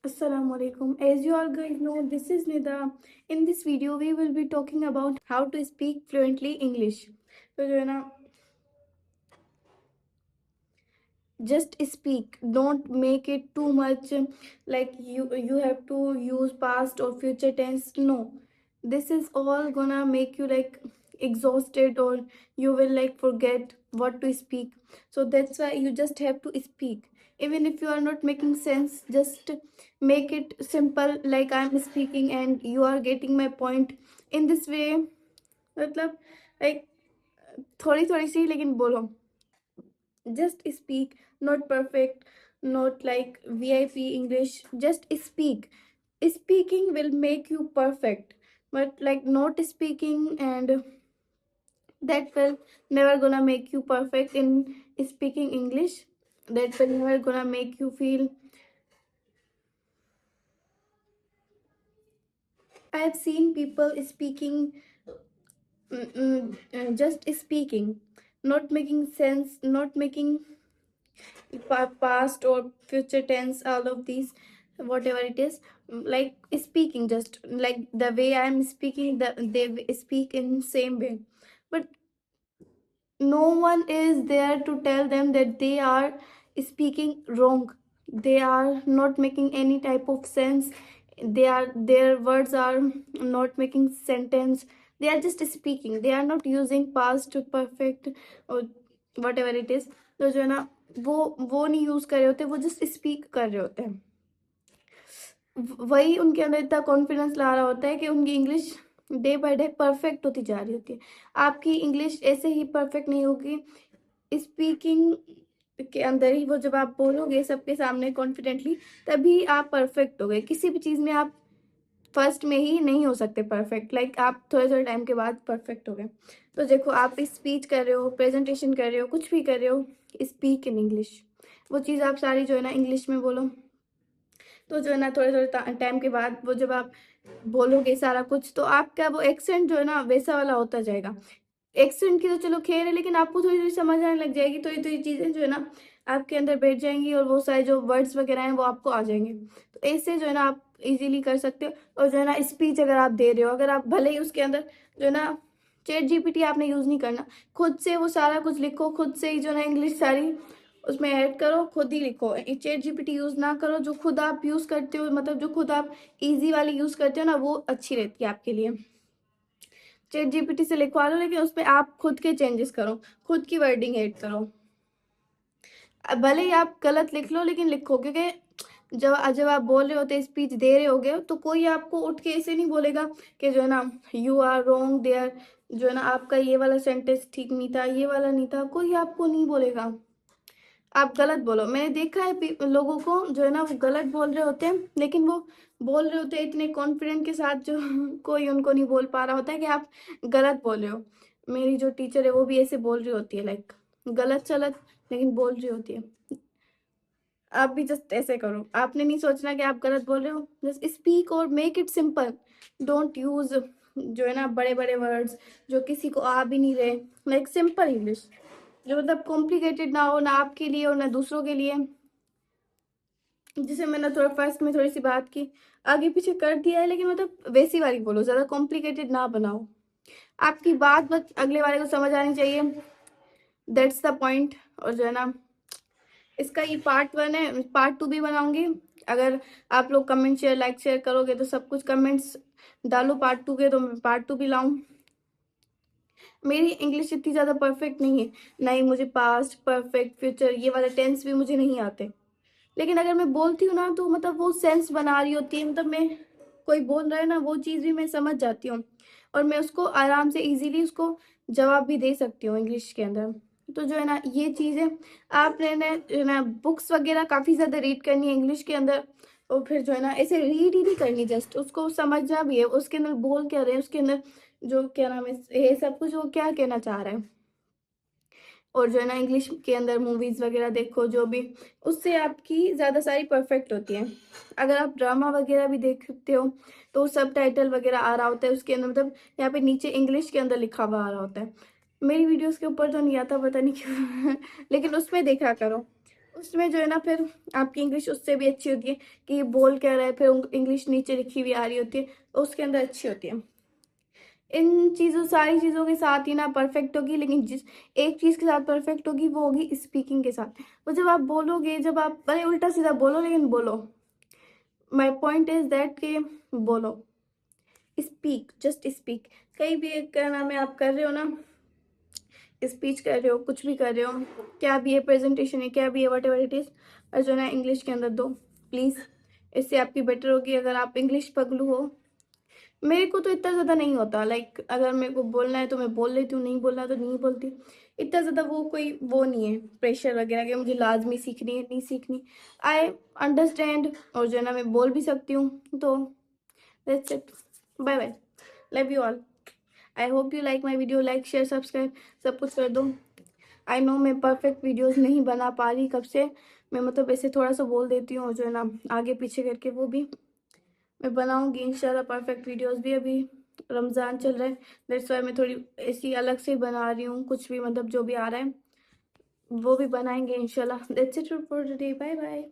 Assalamualaikum. As you all guys know, this is Nida. In this video, we will be talking about how to speak fluently English. तो जो है ना, just speak. Don't make it too much like you have to use past or future tense. No, this is all gonna make you like exhausted, or you will like forget what to speak. So that's why you just have to speak. Even if you are not making sense, just make it simple, like I'm speaking and you are getting my point in this way. मतलब like थोड़ी थोड़ी सी लेकिन बोलो. Just speak, not perfect, not like VIP English. Just speak. Speaking will make you perfect, but like not speaking, and that will never gonna make you perfect in speaking English. That will never gonna make you feel. I have seen people speaking, just speaking, not making sense, not making past or future tense, all of these, whatever it is, like speaking just like the way I'm speaking, they speak in same way, but no one is there to tell them that they are speaking wrong. They are not making any type of sense. Their words are not making sentence. They are just speaking. They are not using past perfect or whatever it is. तो जो है ना, वो नहीं use कर रहे होते, वो जस्ट स्पीक कर रहे होते हैं. वही उनके अंदर इतना कॉन्फिडेंस ला रहा होता है कि उनकी English day by day perfect होती जा रही होती है. आपकी इंग्लिश ऐसे ही परफेक्ट नहीं होगी. स्पीकिंग के अंदर ही वो जब आप बोलोगे सबके सामने कॉन्फिडेंटली, तभी आप परफेक्ट हो गए. किसी भी चीज़ में आप फर्स्ट में ही नहीं हो सकते परफेक्ट. लाइक आप थोड़े थोड़े टाइम के बाद परफेक्ट हो गए. तो देखो, आप स्पीच कर रहे हो, प्रेजेंटेशन कर रहे हो, कुछ भी कर रहे हो, स्पीक इन इंग्लिश. वो चीज़ आप सारी जो है ना इंग्लिश में बोलो. तो जो है ना थोड़े थोड़े टाइम के बाद वो जब आप बोलोगे सारा कुछ, तो आपका वो एक्सेंट जो है ना वैसा वाला होता जाएगा. एक्सेंट की तो चलो खैर है, लेकिन आपको थोड़ी थोड़ी समझ आने लग जाएगी. तो ये चीज़ें जो है ना आपके अंदर बैठ जाएंगी, और वो सारे जो वर्ड्स वगैरह हैं वो आपको आ जाएंगे. तो ऐसे जो है ना आप इजीली कर सकते हो. और जो है ना स्पीच अगर आप दे रहे हो, अगर आप भले ही उसके अंदर जो है ना चैट जीपीटी आपने यूज़ नहीं करना. खुद से वो सारा कुछ लिखो, खुद से ही जो है ना इंग्लिश सारी उसमें ऐड करो, खुद ही लिखो. चैट जीपीटी यूज़ ना करो. जो खुद आप यूज़ करते हो, मतलब जो खुद आप इजी वाली यूज़ करते हो ना, वो अच्छी रहती है आपके लिए. चैट जीपीटी से लिखवा लो, लेकिन उसमें आप खुद के चेंजेस करो, खुद की वर्डिंग ऐड करो. भले ही आप गलत लिख लो, लेकिन लिखो. क्योंकि जब जब आप बोल रहे होते, स्पीच दे रहे होगे, तो कोई आपको उठ के ऐसे नहीं बोलेगा कि जो है ना यू आर रॉन्ग देयर, जो है ना आपका ये वाला सेंटेंस ठीक नहीं था, ये वाला नहीं था. कोई आपको नहीं बोलेगा आप गलत बोलो. मैंने देखा है लोगों को जो है ना वो गलत बोल रहे होते हैं, लेकिन वो बोल रहे होते हैं इतने कॉन्फिडेंट के साथ, जो कोई उनको नहीं बोल पा रहा होता है कि आप गलत बोल रहे हो. मेरी जो टीचर है वो भी ऐसे बोल रही होती है, लाइक गलत चलत, लेकिन बोल रही होती है. आप भी जस्ट ऐसे करो. आपने नहीं सोचना कि आप गलत बोल रहे हो. जस्ट स्पीक और make it simple. Don't use जो है ना बड़े बड़े वर्ड्स जो किसी को आ भी नहीं रहे. लाइक सिंपल इंग्लिश, जो मतलब कॉम्प्लिकेटेड ना हो, ना आपके लिए और ना दूसरों के लिए. जैसे मैंने थोड़ा फर्स्ट में थोड़ी सी बात की, आगे पीछे कर दिया है, लेकिन मतलब वैसी वाली बोलो, ज़्यादा कॉम्प्लिकेटेड ना बनाओ. आपकी बात बस अगले वाले को समझ आनी चाहिए. That's the point. और जो है ना इसका ये पार्ट 1 है. पार्ट 2 भी बनाऊंगी. अगर आप लोग कमेंट शेयर लाइक शेयर करोगे, तो सब कुछ कमेंट्स डालो पार्ट 2 के, तो मैं पार्ट 2 भी लाऊं. मेरी इंग्लिश इतनी ज़्यादा परफेक्ट नहीं है. नहीं, मुझे पास्ट परफेक्ट फ्यूचर ये वाले टेंस भी मुझे नहीं आते. लेकिन अगर मैं बोलती हूँ ना, तो मतलब वो सेंस बना रही होती है. मतलब मैं, कोई बोल रहा है ना, वो चीज़ भी मैं समझ जाती हूँ, और मैं उसको आराम से इजीली उसको जवाब भी दे सकती हूँ इंग्लिश के अंदर. तो जो है ना ये चीज़ें आपने ना बुक्स वगैरह काफ़ी ज़्यादा रीड करनी है इंग्लिश के अंदर. और फिर जो है ना ऐसे रीड ही नहीं करनी, जस्ट उसको समझना भी है. उसके अंदर बोल क्या रहे हैं, उसके अंदर जो क्या नाम है, ये सब कुछ वो क्या कहना चाह रहा है. और जो है ना इंग्लिश के अंदर मूवीज़ वगैरह देखो, जो भी, उससे आपकी ज़्यादा सारी परफेक्ट होती हैं. अगर आप ड्रामा वगैरह भी देखते हो, तो सब टाइटल वगैरह आ रहा होता है उसके अंदर, मतलब यहाँ पे नीचे इंग्लिश के अंदर लिखा हुआ आ रहा होता है. मेरी वीडियोस के ऊपर तो नहीं आता, पता नहीं क्यों लेकिन उसमें देखा करो. उसमें जो है ना फिर आपकी इंग्लिश उससे भी अच्छी होती है कि ये बोल क्या रहा है, फिर इंग्लिश नीचे लिखी हुई आ रही होती है, तो उसके अंदर अच्छी होती है। इन चीज़ों सारी चीज़ों के साथ ही ना परफेक्ट होगी, लेकिन जिस एक चीज़ के साथ परफेक्ट होगी वो होगी स्पीकिंग के साथ। वो जब आप बोलोगे, जब आप भले उल्टा सीधा बोलो लेकिन बोलो। माई पॉइंट इज दैट कि बोलो, स्पीक, जस्ट स्पीक। कहीं भी एक क्या नाम है आप कर रहे हो ना, स्पीच कर रहे हो, कुछ भी कर रहे हो, क्या भी है, प्रेजेंटेशन है, क्या भी है, वट एवर इट इज़, और जो ना इंग्लिश के अंदर दो प्लीज़। इससे आपकी बेटर होगी। अगर आप इंग्लिश पगलू हो, मेरे को तो इतना ज़्यादा नहीं होता, लाइक अगर मेरे को बोलना है तो मैं बोल लेती हूँ, नहीं बोलना तो नहीं बोलती। इतना ज़्यादा वो कोई वो नहीं है प्रेशर वगैरह कि मुझे लाजमी सीखनी है, नहीं सीखनी। आई अंडरस्टैंड, और जो है ना मैं बोल भी सकती हूँ। तो that's it, bye bye, love you all. I hope you like my video, like share subscribe सब कुछ कर दो। आई नो मैं परफेक्ट वीडियोस नहीं बना पा रही कब से, मैं मतलब ऐसे थोड़ा सा बोल देती हूँ, जो है ना आगे पीछे करके, वो भी मैं बनाऊंगी इंशाल्लाह परफेक्ट वीडियोस भी। अभी रमज़ान चल रहा है, दैट्स वाई मैं थोड़ी ऐसी अलग से बना रही हूँ, कुछ भी मतलब जो भी आ रहा है वो भी बनाएंगे इंशाल्लाह। That's it for today, bye bye.